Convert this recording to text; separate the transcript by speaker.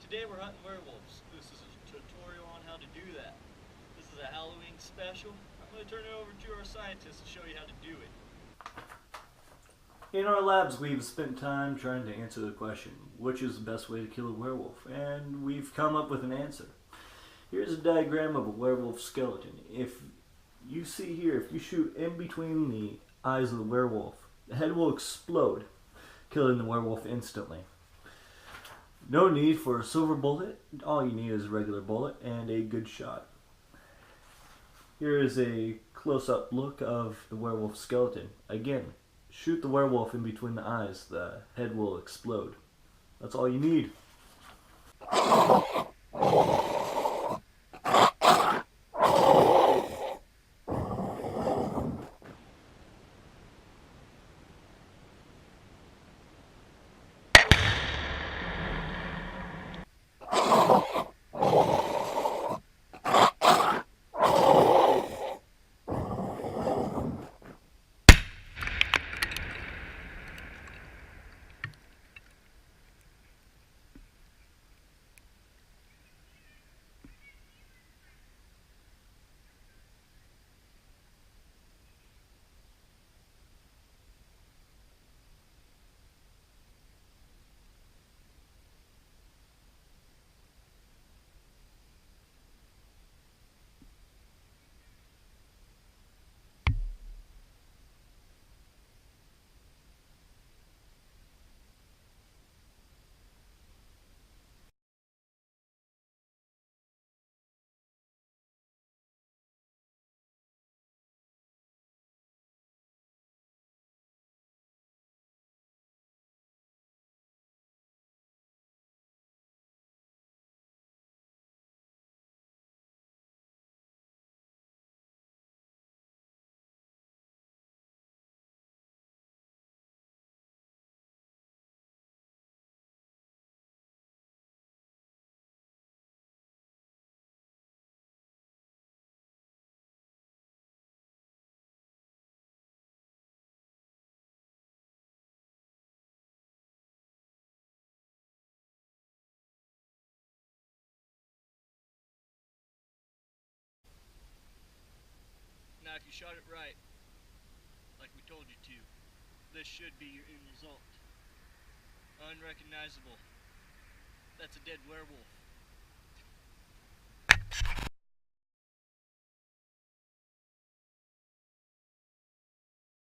Speaker 1: Today we're hunting werewolves. This is a tutorial on how to do that. This is a Halloween special. I'm going to turn it over to our scientists to show you how to do it.
Speaker 2: In our labs, we've spent time trying to answer the question, which is the best way to kill a werewolf? And we've come up with an answer. Here's a diagram of a werewolf skeleton. If you see here, if you shoot in between the eyes of the werewolf, the head will explode, killing the werewolf instantly. No need for a silver bullet. All you need is a regular bullet and a good shot. Here is a close-up look of the werewolf skeleton. Again, shoot the werewolf in between the eyes. The head will explode. That's all you need.
Speaker 1: Now if you shot it right, like we told you to, this should be your end result. Unrecognizable. That's a dead werewolf.